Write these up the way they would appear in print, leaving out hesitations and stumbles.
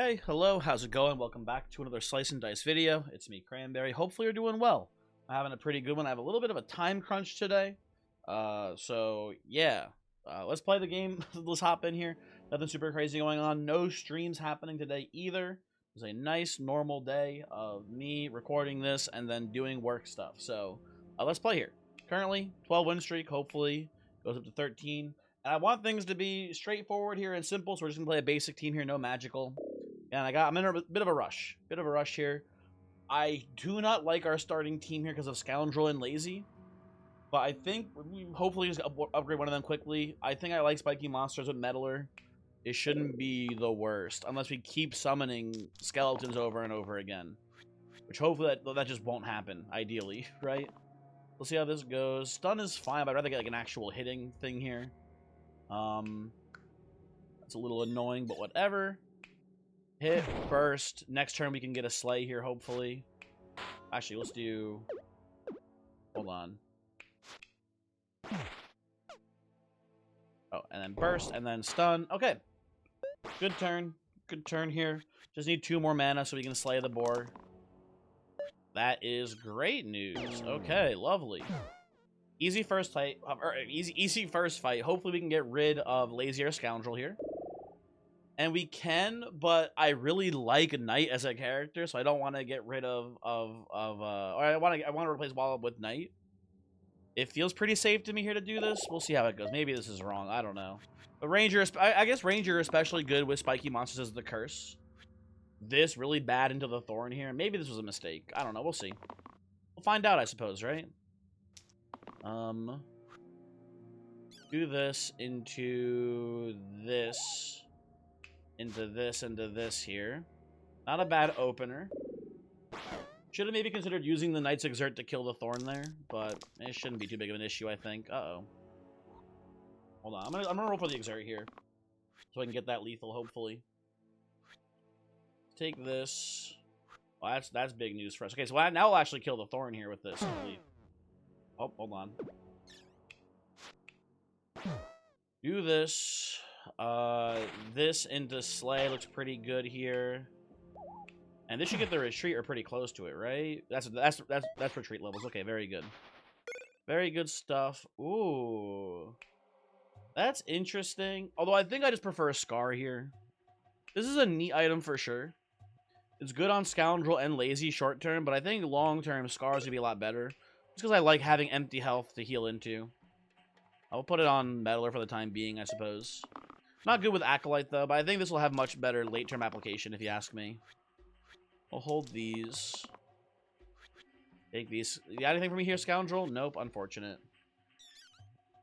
Hey, hello, how's it going? Welcome back to another Slice and Dice video. It's me, Cranberry. Hopefully you're doing well. I'm having a pretty good one. I have a little bit of a time crunch today. Let's play the game. Let's hop in here. Nothing super crazy going on. No streams happening today either. It was a nice, normal day of me recording this and then doing work stuff. Let's play here. Currently, 12 win streak, hopefully. Goes up to 13. And I want things to be straightforward here and simple, so we're just going to play a basic team here, no magical. And I'm in a bit of a rush. Here. I do not like our starting team here because of Scoundrel and Lazy. But I think we hopefully just upgrade one of them quickly. I think I like Spiky Monsters with Meddler. It shouldn't be the worst. Unless we keep summoning skeletons over and over again. Which hopefully that just won't happen, ideally, right? We'll see how this goes. Stun is fine, but I'd rather get like an actual hitting thing here. That's a little annoying, but whatever. Hit, burst. Next turn we can get a Slay here, hopefully. Actually, let's do... Hold on. Oh, and then burst, and then stun. Okay. Good turn. Good turn here. Just need 2 more mana so we can slay the boar. That is great news. Okay, lovely. Easy first fight. Easy first fight. Hopefully we can get rid of Lazy or Scoundrel here. And we can, but I really like Knight as a character, so I don't want to get rid or I want to replace Wallop with Knight. It feels pretty safe to me here to do this. We'll see how it goes. Maybe this is wrong. I don't know. But Ranger, I guess Ranger are especially good with Spiky Monsters as the curse. This really bad into the Thorn here. Maybe this was a mistake. I don't know. We'll see. We'll find out, I suppose, right? Do this into this. Into this here. Not a bad opener. Should have maybe considered using the Knight's Exert to kill the Thorn there, but it shouldn't be too big of an issue, I think. Uh-oh. Hold on. I'm gonna roll for the Exert here. So I can get that lethal, hopefully. Take this. Well, that's big news for us. Okay, so now I'll actually kill the Thorn here with this, I believe. Oh, hold on. Do this. This into Slay looks pretty good here. And this should get the retreat or pretty close to it, right? That's retreat levels. Okay, very good. Very good stuff. Ooh. That's interesting. Although I think I just prefer a Scar here. This is a neat item for sure. It's good on Scoundrel and Lazy short term, but I think long term Scars would be a lot better. Just because I like having empty health to heal into. I'll put it on Meddler for the time being, I suppose. Not good with Acolyte, though, but I think this will have much better late-term application, if you ask me. We'll hold these. Take these. You got anything for me here, Scoundrel? Nope, unfortunate.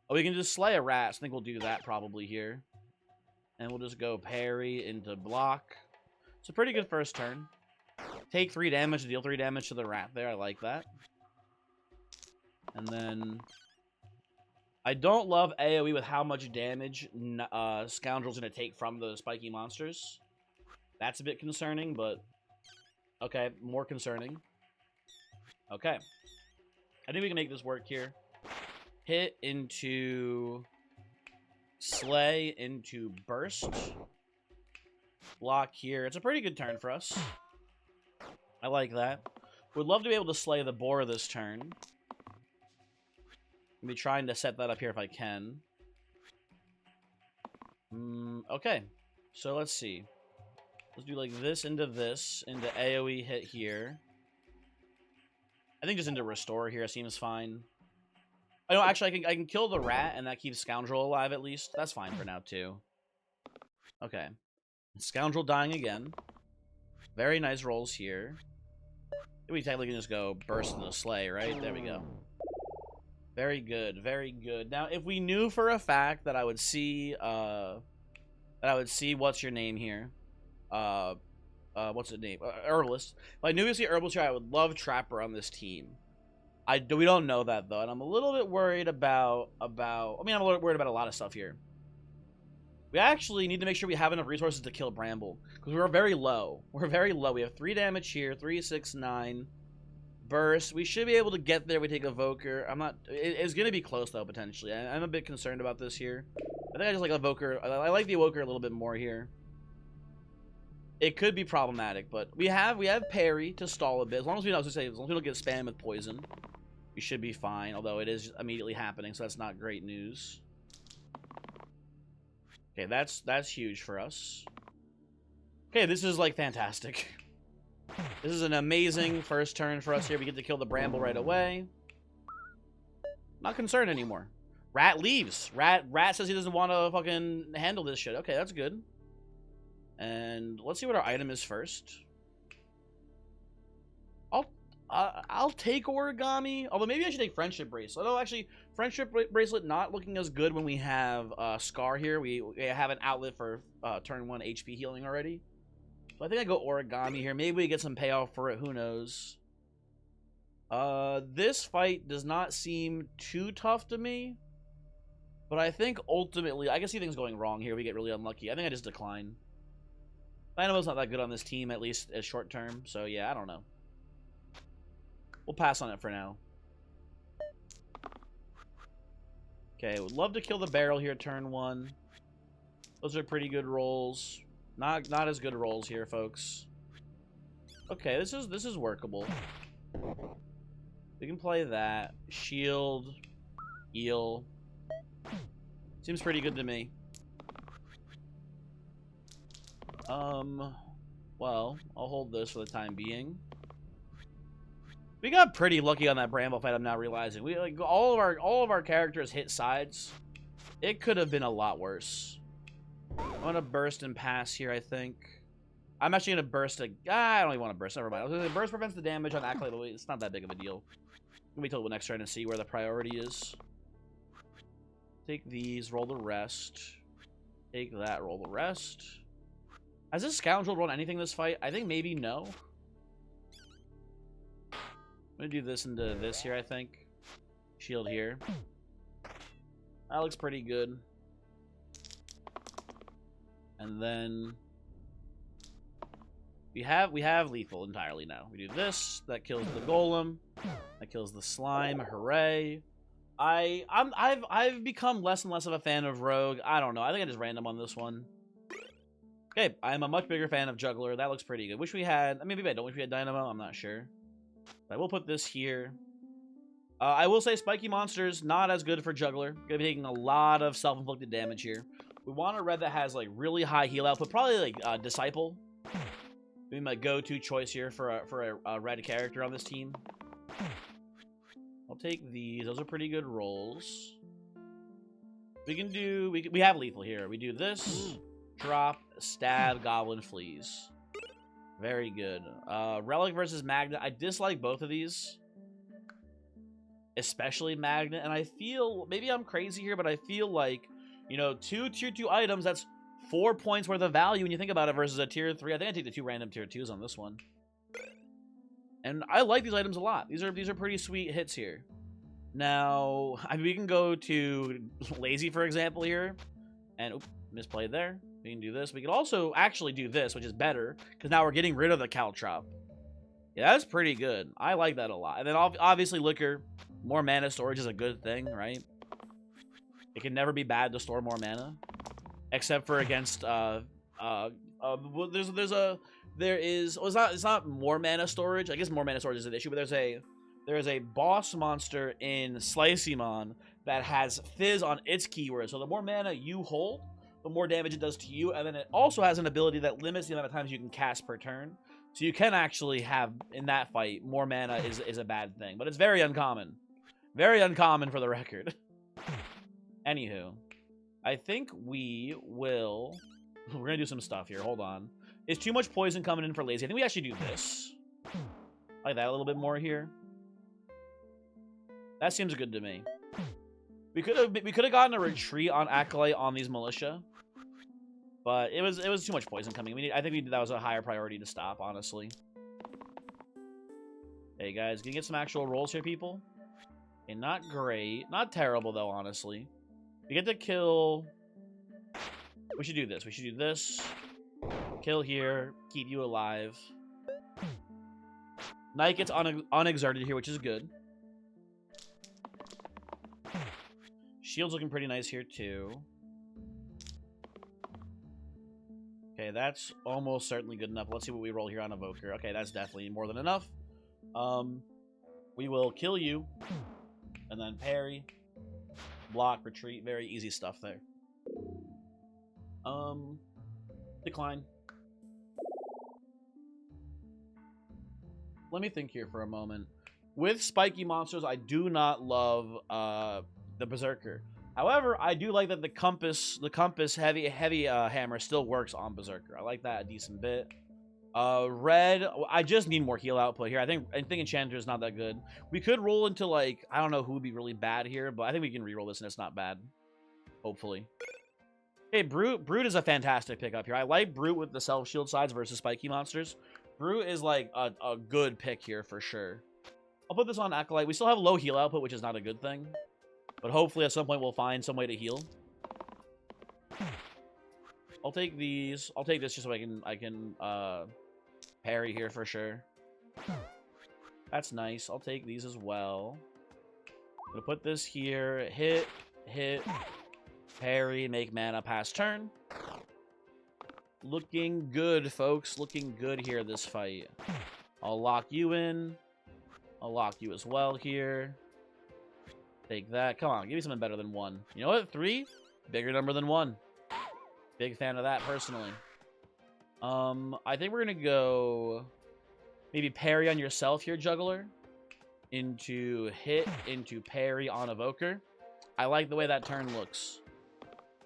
Oh, we can just slay a rat. So I think we'll do that probably here. And we'll just go parry into block. It's a pretty good first turn. Take 3 damage, deal 3 damage to the rat there. I like that. And then... I don't love AoE with how much damage Scoundrel's going to take from the spiky monsters. That's a bit concerning, but... Okay, more concerning. Okay. I think we can make this work here. Hit into... Slay into burst. Block here. It's a pretty good turn for us. I like that. Would love to be able to slay the boar this turn. I'll be trying to set that up here if I can. Okay. So let's see. Let's do like this into AoE hit here. I think just into restore here seems fine. I know actually I can kill the rat and that keeps Scoundrel alive at least. That's fine for now too. Okay. Scoundrel dying again. Very nice rolls here. We technically can just go burst into the Slay, right? There we go. Very good, very good. Now, if we knew for a fact that I would see, what's your name here? What's the name? Herbalist. If I knew we see Herbalist here, I would love Trapper on this team. We don't know that, though, and I'm a little bit worried about, I'm a little worried about a lot of stuff here. We actually need to make sure we have enough resources to kill Bramble, because we're very low. We're very low. We have 3 damage here, 3, 6, 9. Burst. We should be able to get there. We take Evoker. It's going to be close, though, potentially. I'm a bit concerned about this here. I think I just like Evoker. I like the Evoker a little bit more here. it could be problematic, but we have parry to stall a bit. As long as we know, as long as we don't get spammed with poison, we should be fine. Although it is immediately happening, so that's not great news. Okay, that's huge for us. Okay, this is like fantastic. This is an amazing first turn for us here. We get to kill the bramble right away. Not concerned anymore. Rat leaves. Rat says he doesn't want to fucking handle this shit. Okay, that's good. And let's see what our item is first. I'll take origami. Although maybe I should take friendship bracelet. Although actually, friendship bracelet not looking as good when we have Scar here. We have an outlet for turn 1 HP healing already. So I think I go origami here. Maybe we get some payoff for it. Who knows? This fight does not seem too tough to me. But I think ultimately, I can see things going wrong here. We get really unlucky. I think I just decline. Dynamo's not that good on this team, at least as short term. So yeah, I don't know. We'll pass on it for now. Okay, would love to kill the barrel here turn 1. Those are pretty good rolls. Not as good rolls here, folks. Okay, this is workable. We can play that. Shield. Heal. Seems pretty good to me. Well, I'll hold this for the time being. We got pretty lucky on that bramble fight, I'm now realizing. We like all of our characters hit sides. It could have been a lot worse. I'm gonna burst and pass here, I think. I'm actually gonna burst I don't even want to burst, never mind. I was gonna say burst prevents the damage on Acolyte. It's not that big of a deal. Let me till the next turn and see where the priority is. Take these, roll the rest. Take that, roll the rest. Has this scoundrel rolled anything this fight? I think maybe no. I'm gonna do this into this here, I think. Shield here. That looks pretty good. And then we have lethal entirely now. We do this, that kills the golem, that kills the slime. Hooray! I've become less and less of a fan of rogue. I don't know. I think I just random on this one. Okay, I'm a much bigger fan of juggler. That looks pretty good. Wish we had. I mean, maybe I don't wish we had dynamo. I'm not sure. But I will put this here. I will say spiky monsters not as good for juggler. Gonna be taking a lot of self-inflicted damage here. We want a red that has like really high heal output. Probably like disciple. Maybe my go-to choice here for a red character on this team. I'll take these. Those are pretty good rolls. We can do. We have lethal here. We do this. Drop, stab, goblin flees. Very good. Relic versus Magnet. I dislike both of these. Especially Magnet. And I feel, maybe I'm crazy here, but I feel like, you know, 2 tier 2 items, that's 4 points worth of value when you think about it versus a tier 3. I think I take the 2 random tier 2s on this one. And I like these items a lot. These are pretty sweet hits here. Now, I mean, we can go to Lazy, for example, here. And, oops, misplayed there. We can do this. We can also actually do this, which is better, because now we're getting rid of the caltrop. Yeah, that's pretty good. I like that a lot. And then obviously liquor, more mana storage is a good thing, right? It can never be bad to store more mana, except for against well, it's not more mana storage. I guess more mana storage is an issue, but there is a boss monster in Slicymon that has Fizz on its keyword. So the more mana you hold, the more damage it does to you, and then it also has an ability that limits the amount of times you can cast per turn. So you can actually have, in that fight, more mana is a bad thing. But it's very uncommon. Very uncommon for the record. Anywho, I think we're going to do some stuff here. Hold on. Is too much poison coming in for Lazy? I think we actually do this. Like that a little bit more here. That seems good to me. We could have gotten a retreat on Acolyte on these militia, but it was too much poison coming. I think that was a higher priority to stop, honestly. Hey guys, can you get some actual rolls here, people? Okay, not great, not terrible though, honestly. We get to kill. We should do this. We should do this. Kill here. Keep you alive. Knight gets unexerted here, which is good. Shield's looking pretty nice here, too. Okay, Okay, that's almost certainly good enough. Let's see what we roll here on Evoker. Okay, that's definitely more than enough. We will kill you, and then parry, block, retreat. Very easy stuff there. Decline. Let me think here for a moment. With spiky monsters, I do not love the Berserker. However, I do like that the compass heavy hammer still works on Berserker. I like that a decent bit. Red, I just need more heal output here. I think Enchanter is not that good. We could roll into, like, I don't know who would be really bad here, but I think we can reroll this and it's not bad. Hopefully. Hey, Brute is a fantastic pickup here. I like Brute with the self-shield sides versus spiky monsters. Brute is, like, a good pick here for sure. I'll put this on Acolyte. We still have low heal output, which is not a good thing. But hopefully at some point we'll find some way to heal. I'll take these. I'll take this just so I can parry here for sure. That's nice. I'll take these as well. I'm gonna put this here. Hit, parry, make mana pass turn. Looking good, folks. Looking good here this fight. I'll lock you in. I'll lock you as well here. Take that. Come on, give me something better than 1. You know what? 3? Bigger number than 1. Big fan of that, personally. I think we're going to go maybe parry on yourself here, Juggler. Into hit, into parry on Evoker. I like the way that turn looks.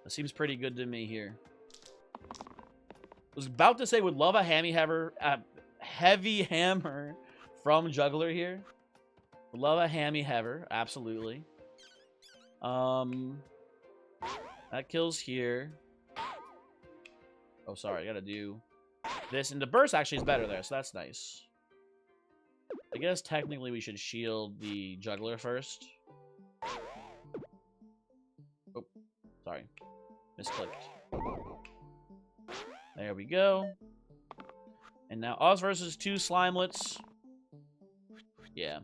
That seems pretty good to me here. I was about to say, would love a heavy hammer from Juggler here. Would love a hammy hammer, absolutely. That kills here. Oh, sorry, I gotta do this. And the burst actually is better there, so that's nice. I guess technically we should shield the Juggler first. Oh, sorry. Misclicked. There we go. And now us versus 2 Slimelets. Yeah.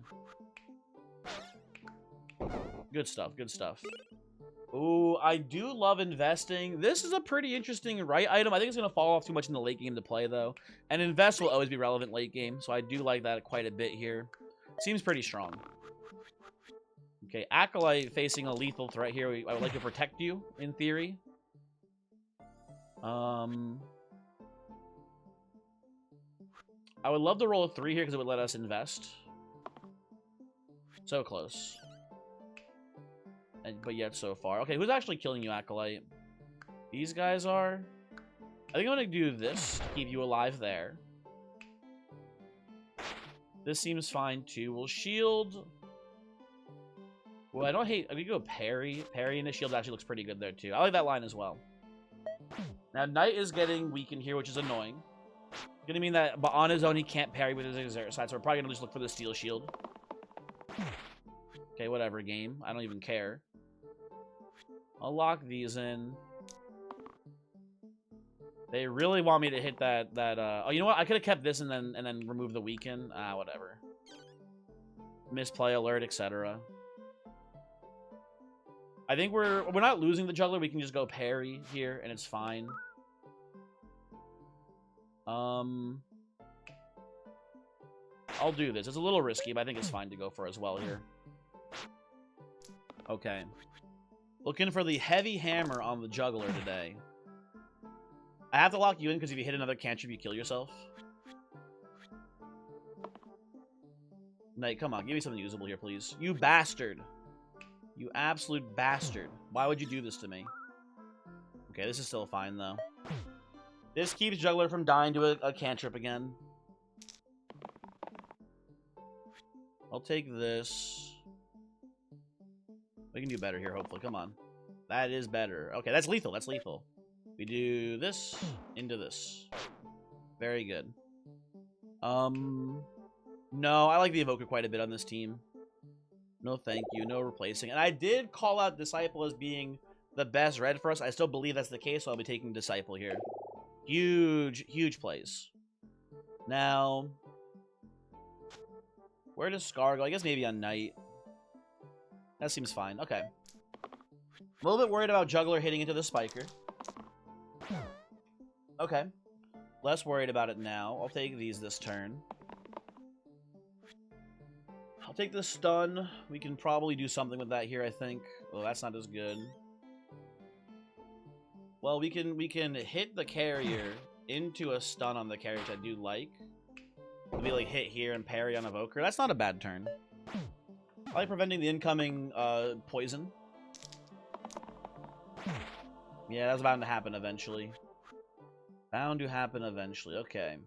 Good stuff, good stuff. Ooh, I do love investing. This is a pretty interesting right item. I think it's going to fall off too much in the late game to play, though. And invest will always be relevant late game, so I do like that quite a bit here. Seems pretty strong. Okay, Acolyte facing a lethal threat here. I would like to protect you, in theory. I would love to roll a 3 here because it would let us invest. So close. But yet so far. Okay, who's actually killing you, Acolyte? These guys are. I think I'm going to do this to keep you alive there. This seems fine, too. We'll shield. Well, I don't hate... I mean, go parry. Parry and the shield actually looks pretty good there, too. I like that line as well. Now, Knight is getting weakened here, which is annoying. Gonna mean that, but on his own, he can't parry with his exert side, so we're probably gonna just look for the steel shield. Okay, whatever, game. I don't even care. I'll lock these in. They really want me to hit that. Oh, you know what? I could have kept this and then remove the weaken. Ah, whatever. Misplay alert, etc. I think we're not losing the Juggler. We can just go parry here, and it's fine. I'll do this. It's a little risky, but I think it's fine to go for as well here. Okay. Looking for the heavy hammer on the Juggler today. I have to lock you in because if you hit another cantrip, you kill yourself. Knight, come on. Give me something usable here, please. You bastard. You absolute bastard. Why would you do this to me? Okay, this is still fine, though. This keeps Juggler from dying to a cantrip again. I'll take this. We can do better here, hopefully. Come on. That is better. Okay, that's lethal. That's lethal. We do this into this. Very good. No, I like the Evoker quite a bit on this team. No thank you. No replacing. And I did call out Disciple as being the best red for us. I still believe that's the case, so I'll be taking Disciple here. Huge, huge plays. Now, where does Scar go? I guess maybe on Knight. That seems fine. Okay. A little bit worried about Juggler hitting into the Spiker. Okay. Less worried about it now. I'll take these this turn. I'll take the stun. We can probably do something with that here, I think. Oh, that's not as good. Well, we can hit the carrier into a stun on the carrier, which I do like. It'll be like hit here and parry on Evoker. That's not a bad turn. I like preventing the incoming poison. Yeah, that's bound to happen eventually. Bound to happen eventually. Okay.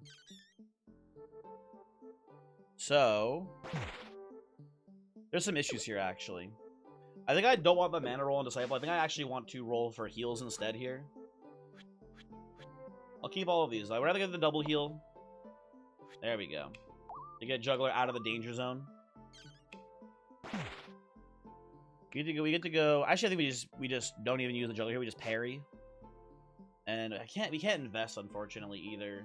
So, there's some issues here, actually. I think I don't want the mana roll on Disciple. I think I actually want to roll for heals instead here. I'll keep all of these. I would rather get the double heal. There we go. To get Juggler out of the danger zone. We get to go. Actually, I think we just don't even use the Juggler here. We just parry. And we can't invest, unfortunately, either.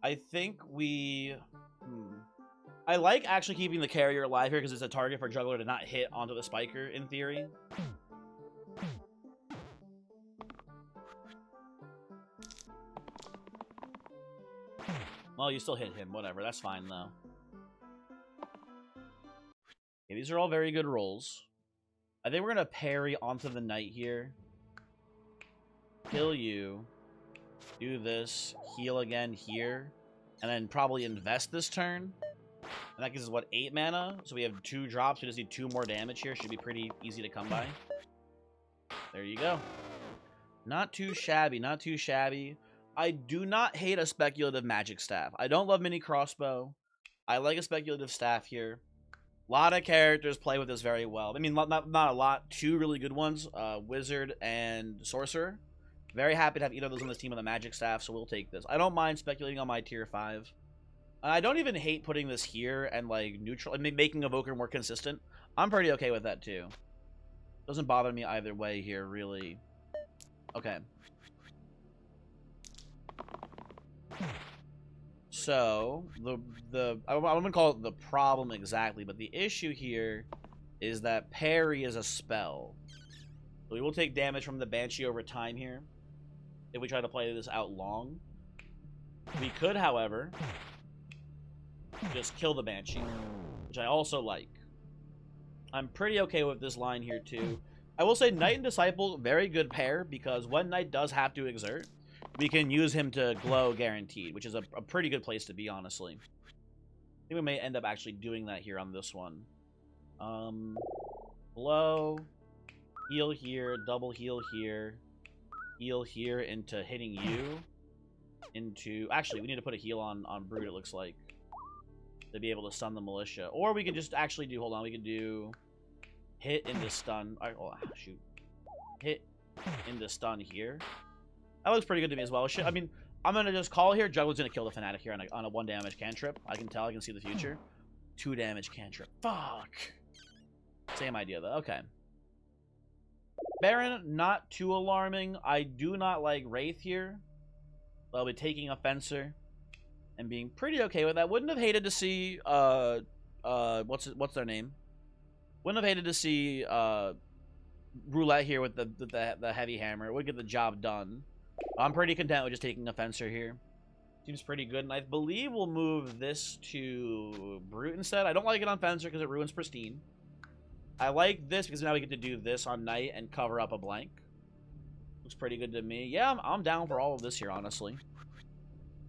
I think we... I like actually keeping the carrier alive here because it's a target for Juggler to not hit onto the Spiker, in theory. Well, you still hit him. Whatever. That's fine, though. Okay, these are all very good rolls. I think we're going to parry onto the Knight here. Kill you. Do this. Heal again here. And then probably invest this turn. And that gives us, what, 8 mana? So we have 2 drops. We just need 2 more damage here. Should be pretty easy to come by. There you go. Not too shabby. Not too shabby. I do not hate a speculative magic staff. I don't love mini crossbow. I like a speculative staff here. A lot of characters play with this very well. I mean, not a lot. 2 really good ones. Wizard and Sorcerer. Very happy to have either of those on this team with a magic staff, so we'll take this. I don't mind speculating on my tier 5. I don't even hate putting this here and, like, neutral, and making Evoker more consistent. I'm pretty okay with that, too. Doesn't bother me either way here, really. Okay. So, I wouldn't call it the problem exactly, but the issue here is that parry is a spell. So we will take damage from the Banshee over time here, if we try to play this out long. We could, however, just kill the Banshee, which I also like. I'm pretty okay with this line here, too. I will say Knight and Disciple, very good pair, because when Knight does have to exert, we can use him to glow guaranteed, which is a pretty good place to be, honestly. I think we may end up actually doing that here on this one. Glow, heal here, double heal here into hitting you, into... Actually, we need to put a heal on Brood, it looks like, to be able to stun the Militia. Or we could just actually do... Hold on, we could do... Hit into stun... Oh, shoot. Hit into stun here. That looks pretty good to me as well. I mean, I'm going to just call here. Juggler's going to kill the Fanatic here on a 1 damage cantrip. I can tell. I can see the future. 2 damage cantrip. Fuck. Same idea, though. Okay. Baron, not too alarming. I do not like Wraith here. But I'll be taking a Fencer and being pretty okay with that. Wouldn't have hated to see, what's their name? Wouldn't have hated to see, Roulette here with the heavy hammer. It would get the job done. I'm pretty content with just taking a Fencer here. Seems pretty good, and I believe we'll move this to Brute instead. I don't like it on Fencer because it ruins Pristine. I like this because now we get to do this on Knight and cover up a blank. Looks pretty good to me. Yeah, I'm down for all of this here, honestly.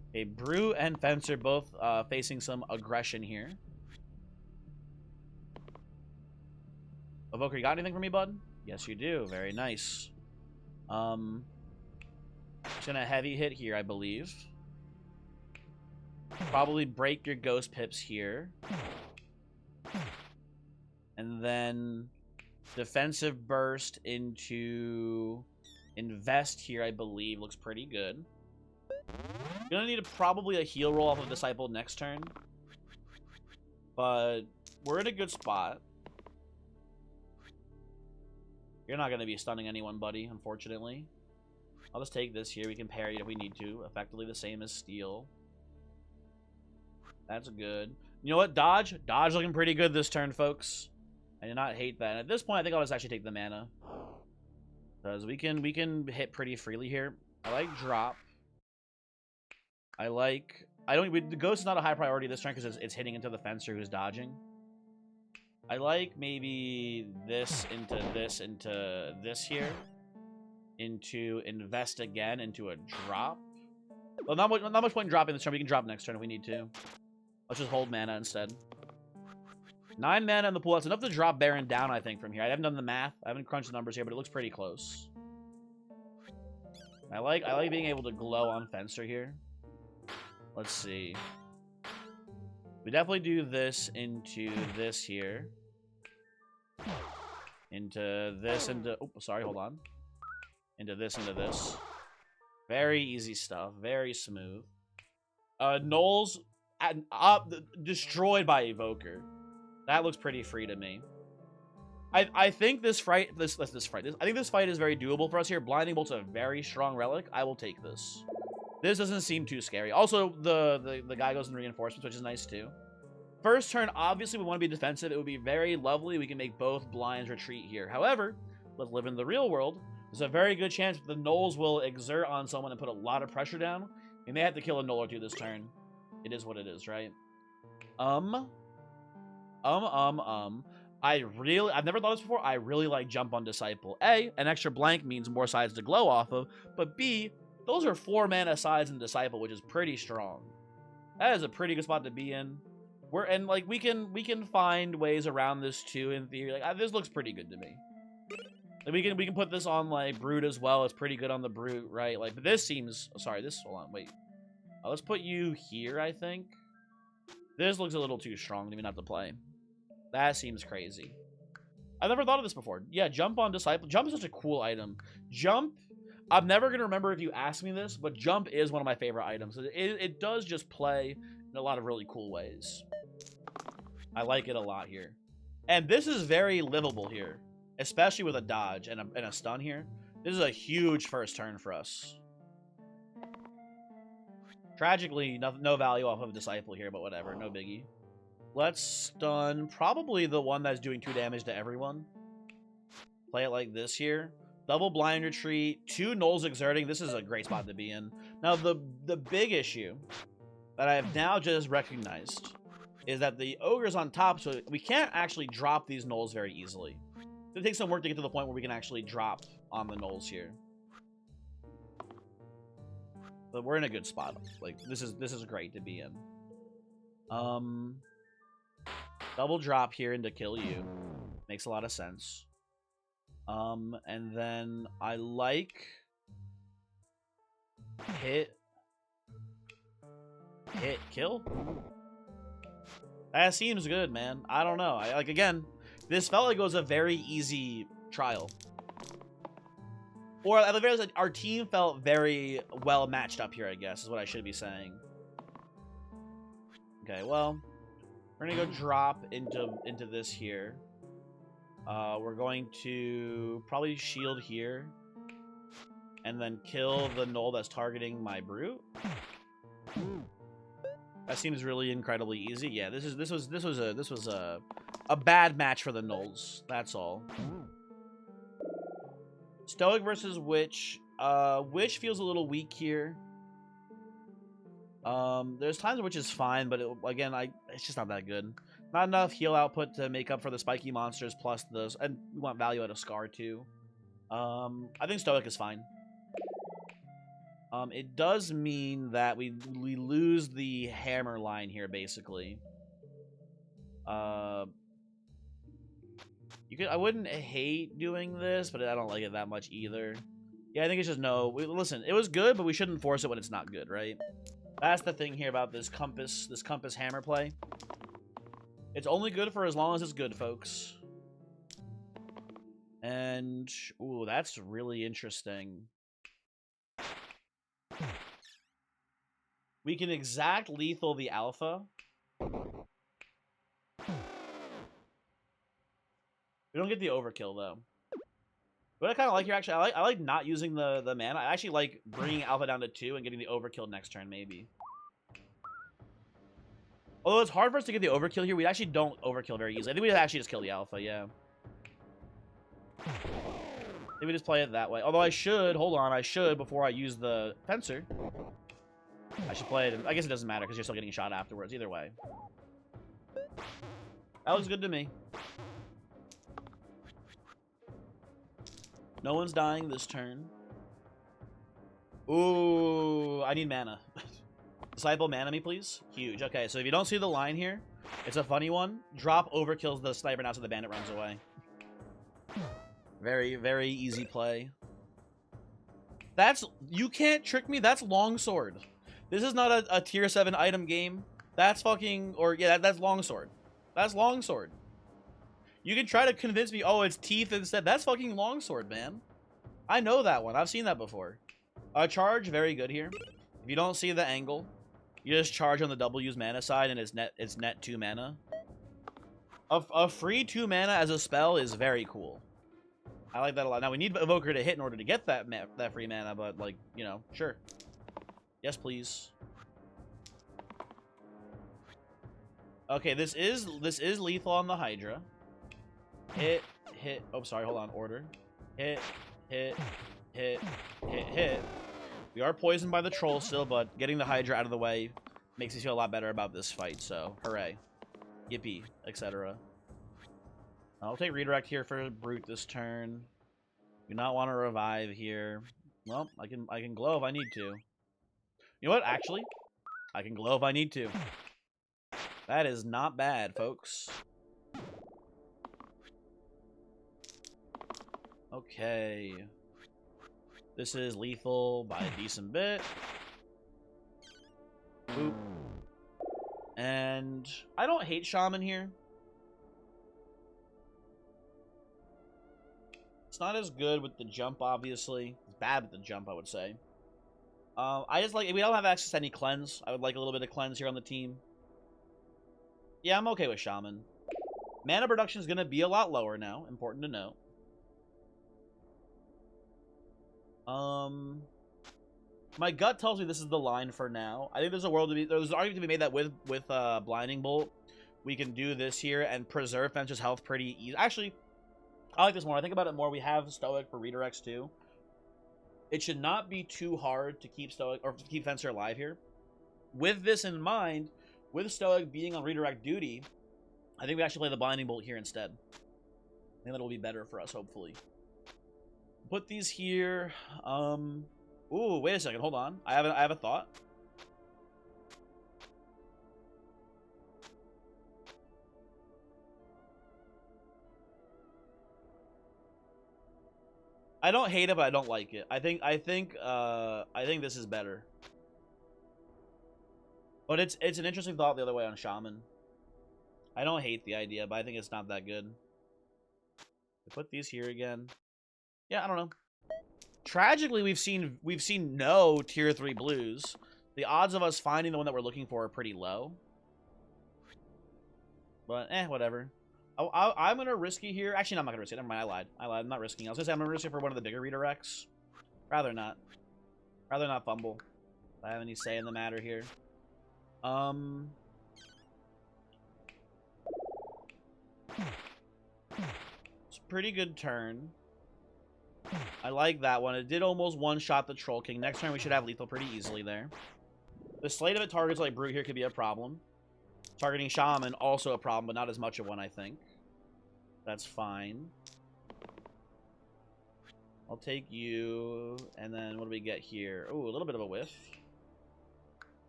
Okay, Brute and Fencer both facing some aggression here. Evoker, you got anything for me, bud? Yes, you do. Very nice. Just gonna heavy hit here, I believe. Probably break your Ghost Pips here. And then defensive burst into invest here, I believe. Looks pretty good. Gonna need probably a heal roll off of Disciple next turn. But we're in a good spot. You're not gonna be stunning anyone, buddy, unfortunately. I'll just take this here. We can parry if we need to. Effectively the same as Steel. That's good. You know what? Dodge. Dodge looking pretty good this turn, folks. I did not hate that. At this point, I think I'll just actually take the mana. Because we can hit pretty freely here. I like drop. The ghost is not a high priority this turn because it's hitting into the fencer who's dodging. I like maybe this into this here. Into invest again into a drop. Well, not much point in dropping this turn. We can drop next turn if we need to. Let's just hold mana instead. 9 mana in the pool. That's enough to drop Baron down, I think, from here. I haven't done the math. I haven't crunched the numbers here, but it looks pretty close. I like being able to glow on Fencer here. Let's see. We definitely do this into this here. Into this, into... Oh, sorry, hold on. Into this, into this. Very easy stuff. Very smooth. Gnolls destroyed by Evoker. That looks pretty free to me. I think this fight is very doable for us here. Blinding Bolt's a very strong relic. I will take this. This doesn't seem too scary. Also, the guy goes in reinforcements, which is nice too. First turn, obviously we want to be defensive. It would be very lovely. We can make both blinds retreat here. However, let's live in the real world. There's a very good chance that the gnolls will exert on someone and put a lot of pressure down. We may have to kill a gnoll or two this turn. It is what it is, right? I've never thought this before. I really like jump on Disciple. A, an extra blank means more sides to glow off of, but B, those are 4 mana sides in Disciple, which is pretty strong. That is a pretty good spot to be in. We can find ways around this too in theory. Like this looks pretty good to me. Like, we can put this on like Brute as well. It's pretty good on the Brute, right? Like, but this seems hold on, wait. Let's put you here, I think. This looks a little too strong to even have to play. That seems crazy. I've never thought of this before. Yeah, jump on Disciple. Jump is such a cool item. Jump, I'm never going to remember if you asked me this, but jump is one of my favorite items. It does just play in a lot of really cool ways. I like it a lot here. And this is very livable here, especially with a dodge and a stun here. This is a huge first turn for us. Tragically, no value off of Disciple here, but whatever, no biggie. Let's stun probably the one that's doing 2 damage to everyone. Play it like this here. Double blind retreat, 2 gnolls exerting. This is a great spot to be in. Now, the big issue that I have now just recognized is that the ogre's on top, so we can't actually drop these gnolls very easily. It takes some work to get to the point where we can actually drop on the gnolls here. But we're in a good spot. Like, this is great to be in. Double drop here into kill you. Makes a lot of sense. And then I like hit, kill. That seems good, man. I don't know. Again, this felt like it was a very easy trial. Or at the very least, our team felt very well matched up here, I guess, is what I should be saying. Okay, well, we're gonna go drop into this here. We're going to probably shield here, and then kill the gnoll that's targeting my brute. That seems really incredibly easy. Yeah, this was a bad match for the gnolls. That's all. Stoic versus Witch. Witch feels a little weak here. There's times Witch is fine, but again, it's just not that good. Not enough heal output to make up for the spiky monsters plus those, and we want value out of Scar too. I think Stoic is fine. It does mean that we lose the hammer line here, basically. I wouldn't hate doing this, but I don't like it that much either. Yeah, I think it's just no. Listen, it was good, but we shouldn't force it when it's not good, right? That's the thing here about this compass hammer play. It's only good for as long as it's good, folks. And ooh, that's really interesting. We can exact lethal the alpha. We don't get the overkill though. What I kind of like here, actually, I like not using the mana. I actually like bringing alpha down to 2 and getting the overkill next turn, maybe. Although it's hard for us to get the overkill here, we actually don't overkill very easily. I think we actually just kill the alpha, yeah. Maybe we just play it that way. Although I should, hold on, before I use the fencer. I should play it. I guess it doesn't matter because you're still getting shot afterwards. Either way. That was good to me. No one's dying this turn. Ooh, I need mana. Disciple mana me, please. Huge. Okay, so if you don't see the line here, it's a funny one. Drop overkills the sniper now so the bandit runs away. Very, very easy play. That's... You can't trick me. That's longsword. This is not a tier 7 item game. That's fucking... Or, yeah, that's longsword. That's longsword. You can try to convince me, oh, it's teeth instead. That's fucking longsword, man. I know that one. I've seen that before. Charge, very good here. If you don't see the angle, you just charge on the W's mana side, and it's net 2 mana. A free 2 mana as a spell is very cool. I like that a lot. Now, we need Evoker to hit in order to get that free mana, but, like, you know, sure. Yes, please. Okay, this is lethal on the Hydra. Hit. Oh, sorry, hold on. Order. Hit. We are poisoned by the troll still, but getting the Hydra out of the way makes me feel a lot better about this fight, so hooray. Yippee, etc. I'll take redirect here for Brute this turn. Do not want to revive here. Well, I can glow if I need to. You know what? Actually, I can glow if I need to. That is not bad, folks. Okay. This is lethal by a decent bit. Boop. And I don't hate Shaman here. It's not as good with the jump, obviously. It's bad with the jump, I would say. I just like... We don't have access to any cleanse. I would like a little bit of cleanse here on the team. Yeah, I'm okay with Shaman. Mana production is going to be a lot lower now. Important to note. My gut tells me this is the line for now. I think there's a world to be... There's an argument to be made that with Blinding Bolt, we can do this here and preserve Fencer's health pretty easy. Actually, I like this more. I think about it more. We have Stoic for redirects too. It should not be too hard to keep Stoic or to keep Fencer alive here. With this in mind, with Stoic being on redirect duty, I think we actually play the Blinding Bolt here instead. I think that'll be better for us, hopefully. Put these here. Ooh, wait a second. Hold on. I have a thought. I don't hate it, but I don't like it. I think this is better. But it's an interesting thought the other way on Shaman. I don't hate the idea, but I think it's not that good. Put these here again. Yeah, I don't know. Tragically, we've seen no tier 3 blues. The odds of us finding the one that we're looking for are pretty low. But whatever. I'm gonna risk it here. Actually, no, I'm not gonna risk it. Never mind, I lied. I'm not risking it. I was gonna say I'm gonna risk it for one of the bigger redirects. Rather not fumble. If I have any say in the matter here. It's a pretty good turn. I like that one. It did almost one-shot the Troll King. Next turn, we should have lethal pretty easily there. The slate of it targets like Brute here could be a problem. Targeting Shaman, also a problem, but not as much of one, I think. That's fine. I'll take you, and then what do we get here? Ooh, a little bit of a whiff.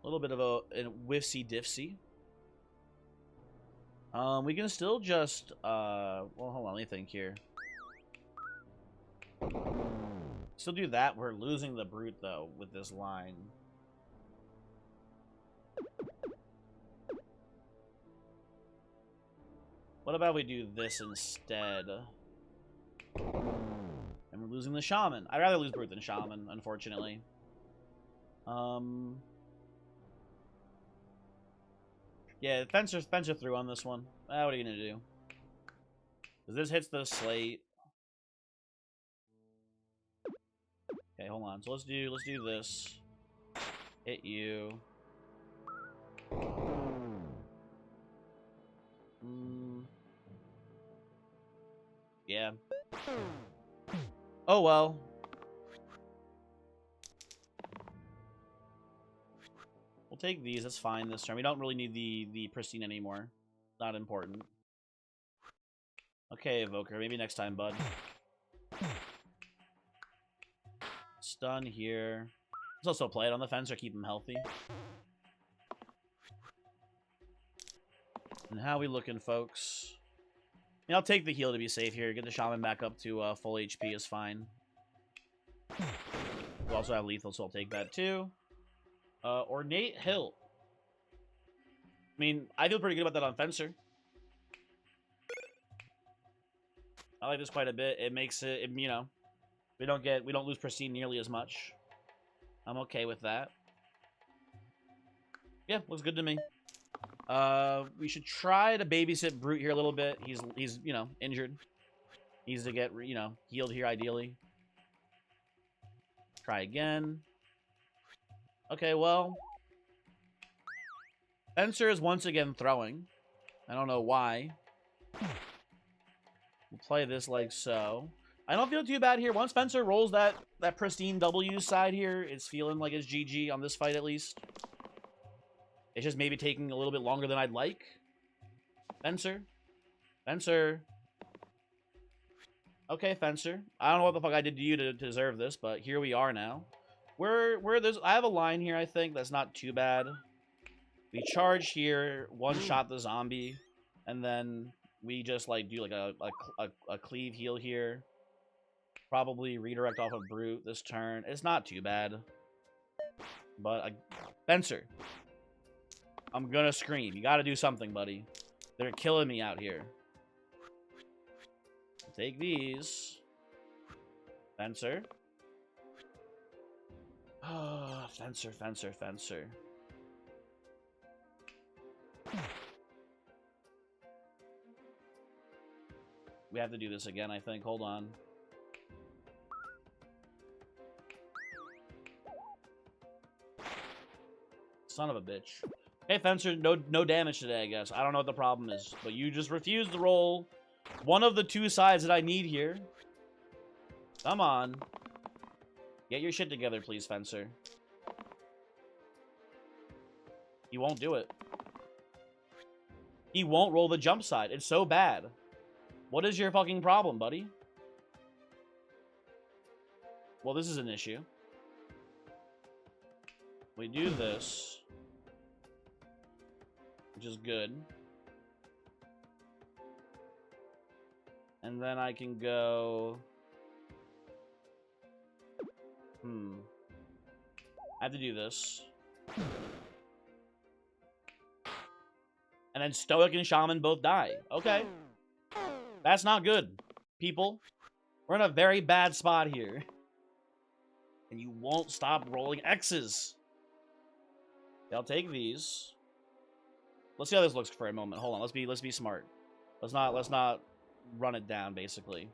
A little bit of a whiffsy-diffsy. We can still just, well, hold on, let me think here. Still do that. We're losing the Brute, though, with this line. What about we do this instead? And we're losing the Shaman. I'd rather lose Brute than Shaman, unfortunately. Yeah, Fencer through on this one. What are you gonna do? Because this hits the slate. Okay, hold on. So let's do this. Hit you. Yeah. Oh well. take these. That's fine this turn. We don't really need the pristine anymore. Not important. Okay, Evoker. Maybe next time, bud. Stun here. Let's also play it on the fence or keep him healthy. And how we looking, folks? I mean, I'll take the heal to be safe here. Get the shaman back up to full HP is fine. We'll also have lethal, so I'll take that too. Ornate Hill. I mean, I feel pretty good about that on Fencer. I like this quite a bit. It makes it, you know, we don't lose pristine nearly as much. I'm okay with that. Yeah, looks good to me. We should try to babysit Brute here a little bit. He's you know, injured. Needs to get, you know, healed here ideally. Try again. Okay, well, Fencer is once again throwing. I don't know why. We'll play this like so. I don't feel too bad here. Once Fencer rolls that pristine W side here, it's feeling like it's GG on this fight at least. It's just maybe taking a little bit longer than I'd like. Fencer. Fencer. Okay, Fencer. I don't know what the fuck I did to you to deserve this, but here we are now. I have a line here, I think, that's not too bad. We charge here, one-shot the zombie, and then we just, like, do, like, a cleave heal here. Probably redirect off of Brute this turn. It's not too bad. But, Fencer. I'm gonna scream. You gotta do something, buddy. They're killing me out here. Take these. Fencer. Fencer, Fencer, Fencer. We have to do this again, I think. Hold on. Son of a bitch. Hey, Fencer, no damage today, I guess. I don't know what the problem is, but you just refused to roll one of the two sides that I need here. Come on. Get your shit together, please, Fencer. He won't do it. He won't roll the jump side. It's so bad. What is your fucking problem, buddy? Well, this is an issue. We do this, which is good. And then I can go... I have to do this. And then Stoic and Shaman both die. Okay. That's not good, people. We're in a very bad spot here. And you won't stop rolling X's. Okay, I'll take these. Let's see how this looks for a moment. Hold on, let's be smart. Let's not run it down, basically.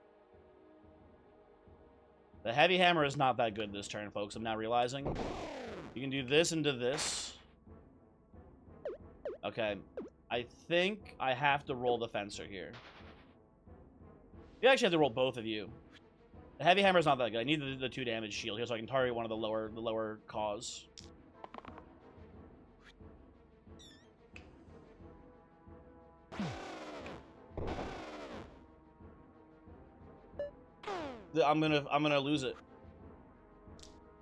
The heavy hammer is not that good this turn, folks. I'm now realizing. You can do this into this. Okay. I think I have to roll the Fencer here. You actually have to roll both of you. The heavy hammer is not that good. I need the 2 damage shield here so I can target one of the lower cause. I'm gonna lose it.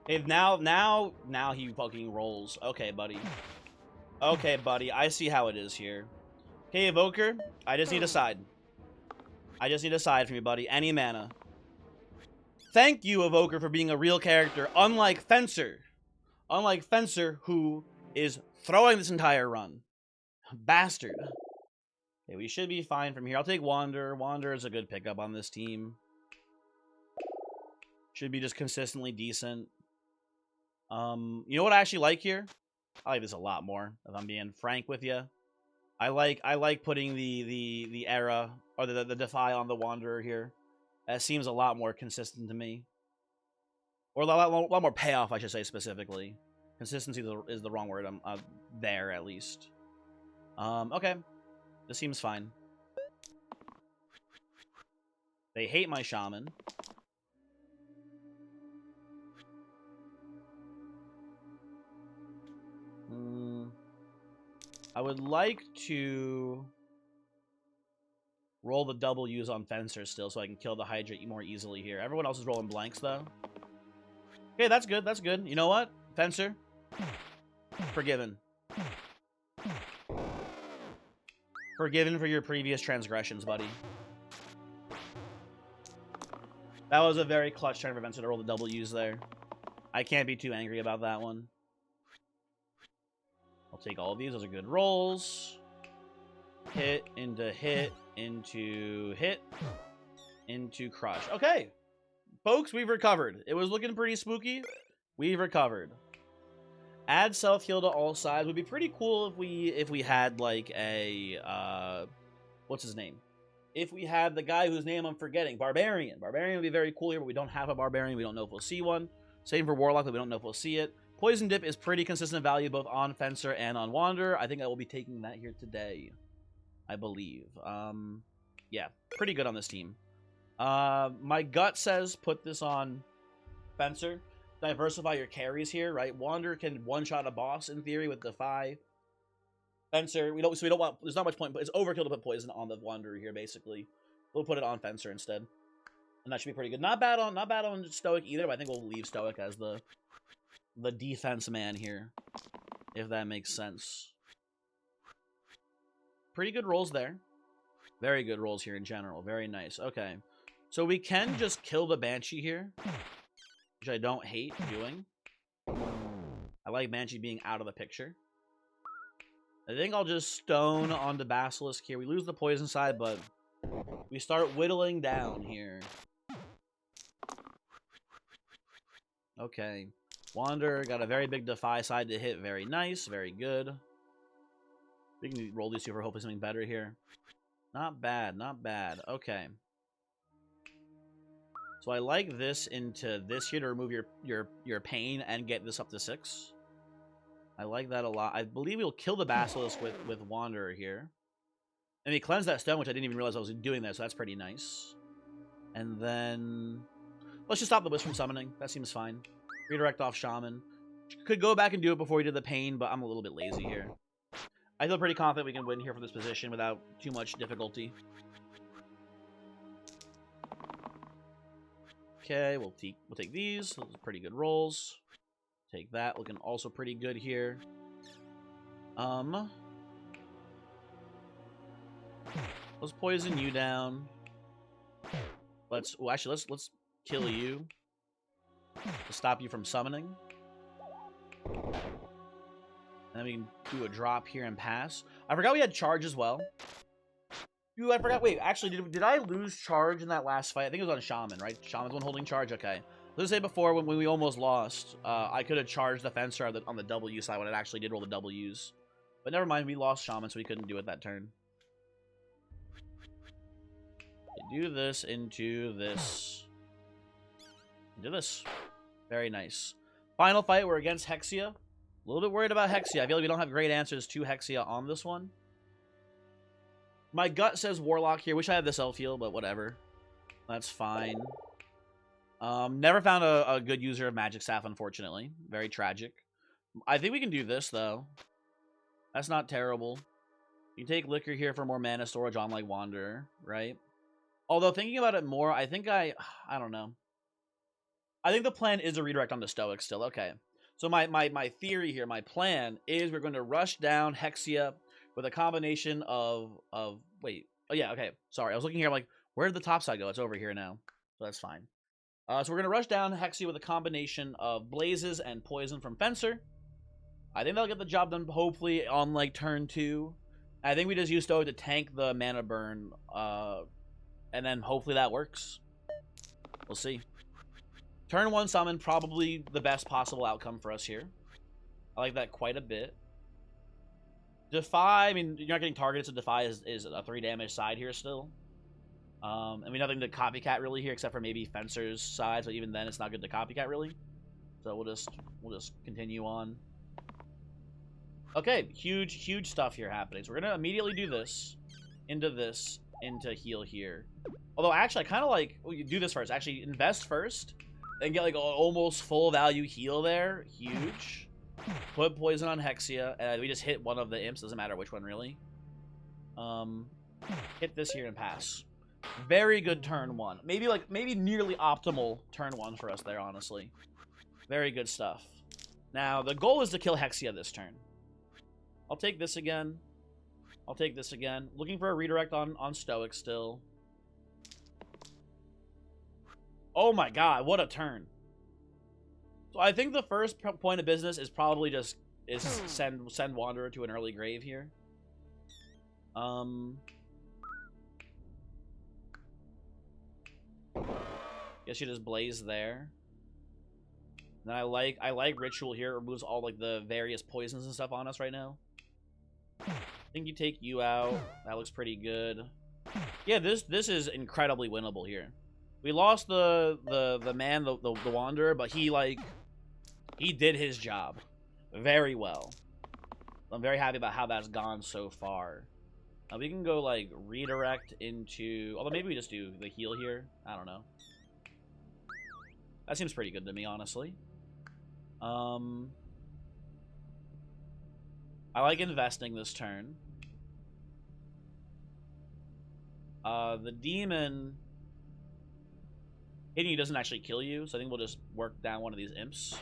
If now he fucking rolls. Okay, buddy. Okay, buddy. I see how it is here. Okay, Evoker. I just need a side. I just need a side from you, buddy. Any mana. Thank you, Evoker, for being a real character. Unlike Fencer. Unlike Fencer, who is throwing this entire run. Bastard. Okay, we should be fine from here. I'll take Wander. Wander is a good pickup on this team. Should be just consistently decent. You know what I actually like here? I like this a lot more, if I'm being frank with you. I like putting the era or the defy on the Wanderer here. That seems a lot more consistent to me. Or a lot more payoff, I should say, specifically. Consistency is the wrong word. I'm there, at least. Okay. This seems fine. They hate my shaman. I would like to roll the W's on Fencer still so I can kill the Hydra more easily here. Everyone else is rolling blanks, though. Okay, that's good. That's good. You know what? Fencer. Forgiven. Forgiven for your previous transgressions, buddy. That was a very clutch turn for Fencer to roll the W's there. I can't be too angry about that one. I'll take all of these. Those are good rolls. Hit, into hit, into hit, into crush. Okay. Folks, we've recovered. It was looking pretty spooky. We've recovered. Add self-heal to all sides. Would be pretty cool if we had like a what's his name? If we had the guy whose name I'm forgetting, Barbarian. Barbarian would be very cool here, but we don't have a Barbarian. We don't know if we'll see one. Same for Warlock, but we don't know if we'll see it. Poison Dip is pretty consistent value both on Fencer and on Wanderer. I think I will be taking that here today, I believe. Yeah, pretty good on this team. My gut says put this on Fencer. Diversify your carries here, right? Wanderer can one-shot a boss in theory with Defy. Fencer, we don't want. There's not much point, but it's overkill to put poison on the Wanderer here. Basically, we'll put it on Fencer instead, and that should be pretty good. Not bad on Stoic either, but I think we'll leave Stoic as the defense man here, if that makes sense. Pretty good rolls there. Very good rolls here in general. Very nice. Okay, so we can just kill the Banshee here, which I don't hate doing. I like Banshee being out of the picture. I think I'll just stone onto Basilisk here. We lose the poison side, but we start whittling down here. Okay. Wanderer got a very big Defy side to hit. Very nice. Very good. We can roll these two for hopefully something better here. Not bad. Not bad. Okay. So I like this into this here to remove your pain and get this up to 6. I like that a lot. I believe we'll kill the Basilisk with Wanderer here. And we cleanse that stone, which I didn't even realize I was doing that, so that's pretty nice. And then let's just stop the Wisp from summoning. That seems fine. Redirect off Shaman. Could go back and do it before we did the pain, but I'm a little bit lazy here. I feel pretty confident we can win here from this position without too much difficulty. Okay, we'll take these. Those are pretty good rolls. Take that. Looking also pretty good here. Let's poison you down. Let's kill you to stop you from summoning. And then we can do a drop here and pass. I forgot we had charge as well. Ooh, I forgot. Wait, actually, did I lose charge in that last fight? I think it was on Shaman, right? Shaman's one holding charge. Okay. Let's say before when we almost lost, I could have charged the Fencer on the W side when it actually did roll the W's. But never mind, we lost Shaman, so we couldn't do it that turn. Do this into this. Into this. Very nice. Final fight, we're against Hexia. A little bit worried about Hexia. I feel like we don't have great answers to Hexia on this one. My gut says Warlock here. Wish I had this elf heal, but whatever. That's fine. Never found a good user of Magic Staff, unfortunately. Very tragic. I think we can do this, though. That's not terrible. You take Liquor here for more mana storage on, like, Wanderer, right? Although, thinking about it more, I think I don't know. I think the plan is a redirect on the Stoic still. Okay. So my theory here, my plan, is we're going to rush down Hexia with a combination of wait. Oh, yeah, okay. Sorry, I was looking here, like, where did the top side go? It's over here now. So that's fine. So we're going to rush down Hexia with a combination of Blazes and Poison from Fencer. I think that'll get the job done, hopefully, on, like, turn 2. I think we just use Stoic to tank the mana burn, and then hopefully that works. We'll see. Turn 1 summon, probably the best possible outcome for us here. I like that quite a bit. Defy, I mean, you're not getting targeted, so Defy is a 3 damage side here still. I mean, nothing to copycat really here, except for maybe Fencer's side, so even then it's not good to copycat really. So we'll just continue on. Okay, huge stuff here happening. So we're gonna immediately do this, into heal here. Although actually I kinda like, well, you do this first. Actually invest first and get like an almost full value heal there. Huge. Put poison on Hexia, and we just hit one of the imps. Doesn't matter which one, really. Hit this here and pass. Very good turn 1. Maybe nearly optimal turn 1 for us there, honestly. Very good stuff. Now, the goal is to kill Hexia this turn. I'll take this again. I'll take this again. Looking for a redirect on Stoic still. Oh my god, what a turn. So I think the first point of business is probably just send Wanderer to an early grave here. Guess you just blaze there. And I like Ritual here. It removes all like the various poisons and stuff on us right now. I think you take you out. That looks pretty good. Yeah, this is incredibly winnable here. We lost the man, the Wanderer, but he did his job very well. I'm very happy about how that's gone so far. We can go like redirect into, although maybe we just do the heal here. I don't know. That seems pretty good to me, honestly. I like investing this turn. The demon hitting you doesn't actually kill you, so I think we'll just work down one of these imps.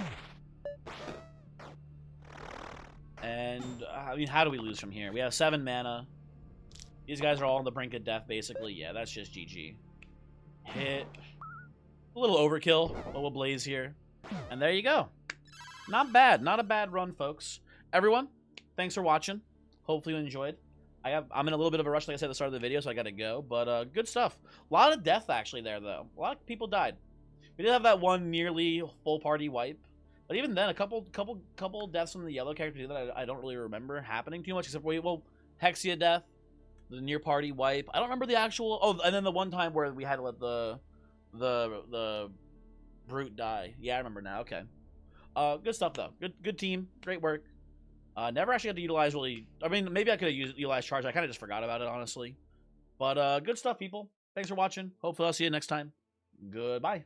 And, I mean, how do we lose from here? We have 7 mana. These guys are all on the brink of death, basically. Yeah, that's just GG. Hit. A little overkill, but we'll blaze here. And there you go. Not bad. Not a bad run, folks. Everyone, thanks for watching. Hopefully you enjoyed. I'm in a little bit of a rush, like I said at the start of the video, so I gotta go. But good stuff. A lot of death, actually, there, though. A lot of people died. We did have that one nearly full party wipe. But even then, a couple deaths from the yellow character that I don't really remember happening too much, except for, well, Hexia death, the near party wipe. I don't remember the actual... Oh, and then the one time where we had to let the brute die. Yeah, I remember now. Okay. Good stuff, though. Good team. Great work. Never actually got to utilize really... I mean, maybe I could have utilized charge. I kind of just forgot about it, honestly. But good stuff, people. Thanks for watching. Hopefully I'll see you next time. Goodbye.